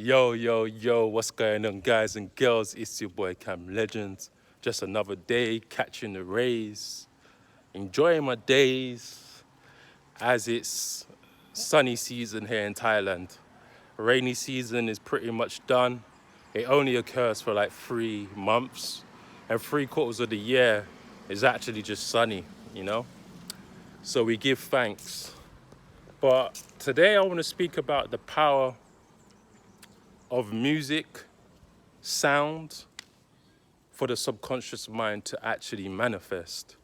Yo, yo, yo, what's going on, guys and girls? It's your boy Cam Legends. Just another day, catching the rays, enjoying my days as it's sunny season here in Thailand. Rainy season is pretty much done. It only occurs for like 3 months, and 3/4 of the year is actually just sunny, you know? So we give thanks. But today I want to speak about the power of music, sound, for the subconscious mind to actually manifest.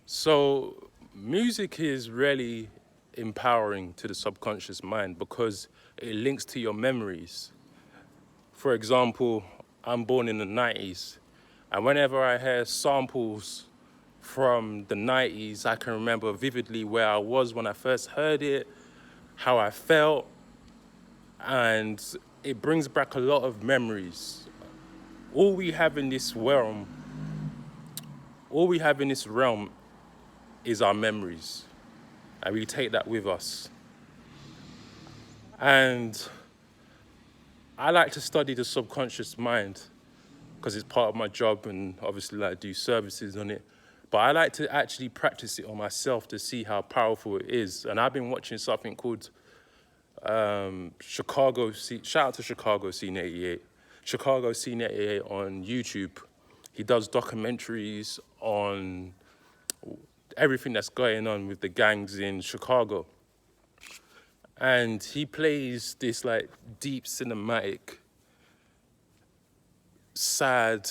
So music is really empowering to the subconscious mind because it links to your memories. For example, I'm born in the 90s, and whenever I hear samples from the 90s, I can remember vividly where I was when I first heard it, how I felt, and it brings back a lot of memories. All we have in this realm is our memories, and we take that with us. And I like to study the subconscious mind because it's part of my job, and obviously I do services on it. But I like to actually practice it on myself to see how powerful it is. And I've been watching something called shout out to Chicago Scene 88. Chicago Scene 88 on YouTube. He does documentaries on everything that's going on with the gangs in Chicago. And he plays this like deep cinematic, sad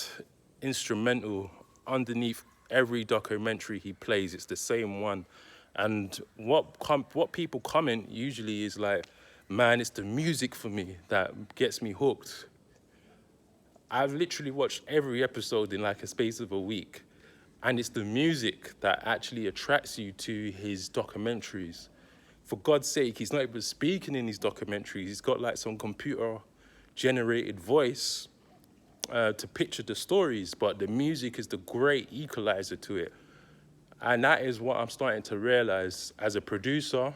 instrumental underneath every documentary he plays. It's the same one. And what people comment usually is like, man, it's the music for me that gets me hooked. I've literally watched every episode in like a space of a week, and it's the music that actually attracts you to his documentaries. For God's sake, he's not even speaking in his documentaries. He's got like some computer generated voice to picture the stories, but the music is the great equalizer to it. And that is what I'm starting to realize as a producer,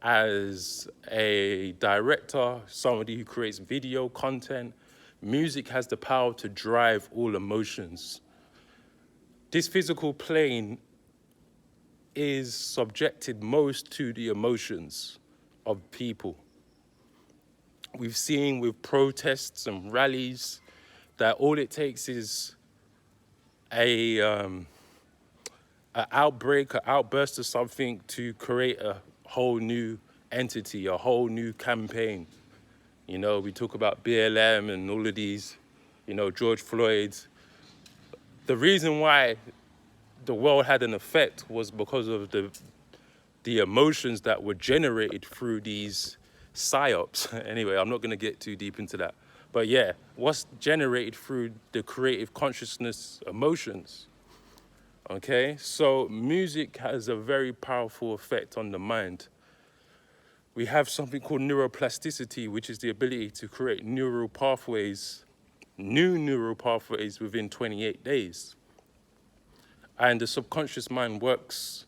as a director, somebody who creates video content. Music has the power to drive all emotions. This physical plane is subjected most to the emotions of people. We've seen with protests and rallies that all it takes is an outbreak, an outburst of something to create a whole new entity, a whole new campaign. You know, we talk about BLM and all of these, George Floyd. The reason why the world had an effect was because of the emotions that were generated through these psyops. Anyway, I'm not going to get too deep into that. But yeah, what's generated through the creative consciousness emotions. Okay, so music has a very powerful effect on the mind. We have something called neuroplasticity, which is the ability to create new neural pathways within 28 days. And the subconscious mind works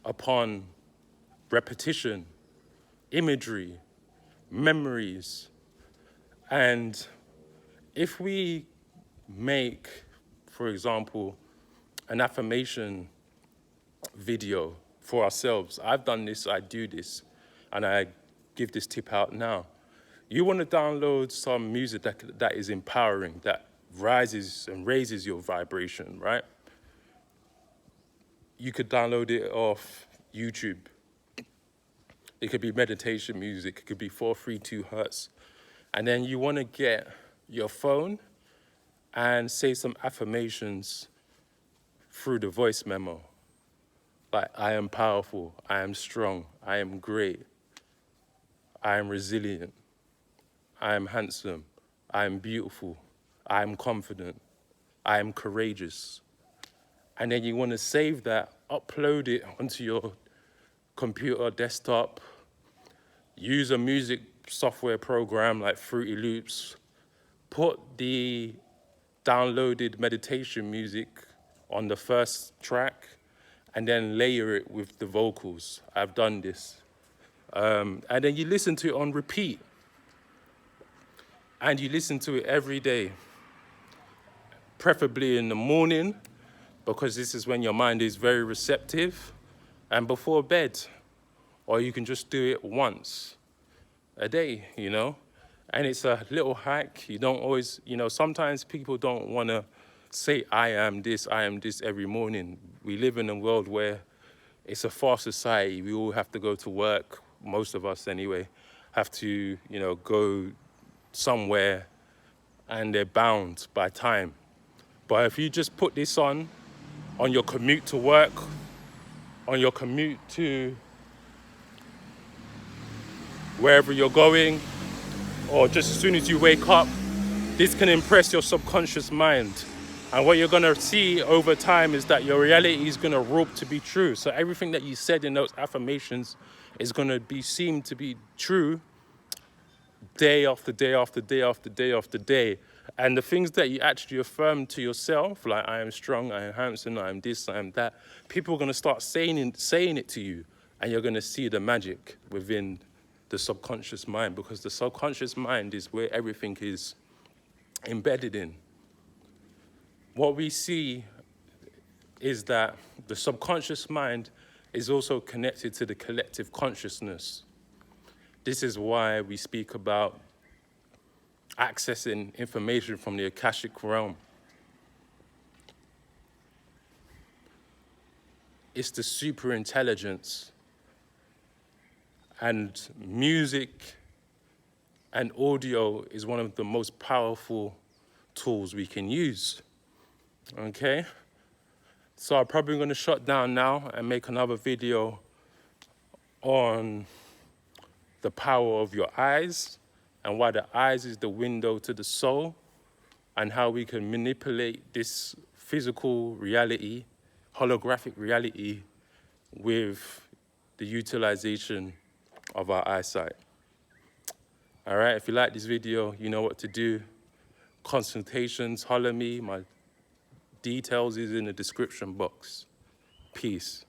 upon repetition, imagery, memories. And if we make, for example, an affirmation video for ourselves, I've done this, I do this, and I give this tip out now. You want to download some music that is empowering, that rises and raises your vibration, right? You could download it off YouTube. It could be meditation music. It could be 432 hertz. And then you want to get your phone and say some affirmations through the voice memo. Like, I am powerful, I am strong, I am great, I am resilient, I am handsome, I am beautiful, I am confident, I am courageous. And then you want to save that, upload it onto your computer, desktop, use a music software program like Fruity Loops, put the downloaded meditation music on the first track, and then layer it with the vocals. I've done this. And then you listen to it on repeat. And you listen to it every day, preferably in the morning, because this is when your mind is very receptive, and before bed. Or you can just do it once a day, you know? And it's a little hack. You don't always, you know, sometimes people don't want to say, I am this every morning. We live in a world where it's a fast society. We all have to go to work, most of us anyway, have to, you know, go somewhere, and they're bound by time. But if you just put this on your commute to work, on your commute to wherever you're going, or just as soon as you wake up, this can impress your subconscious mind. And what you're gonna see over time is that your reality is gonna rope to be true. So everything that you said in those affirmations is gonna be seen to be true day after day after day after day after day. And the things that you actually affirm to yourself, like I am strong, I am handsome, I am this, I am that, people are gonna start saying it to you, and you're gonna see the magic within the subconscious mind, because the subconscious mind is where everything is embedded in. What we see is that the subconscious mind is also connected to the collective consciousness. This is why we speak about accessing information from the Akashic realm. It's the super intelligence. And music and audio is one of the most powerful tools we can use, okay? So I'm probably gonna shut down now and make another video on the power of your eyes and why the eyes is the window to the soul, and how we can manipulate this physical reality, holographic reality, with the utilization of our eyesight. All right, if you like this video, you know what to do. Consultations, holler me. My details is in the description box. Peace.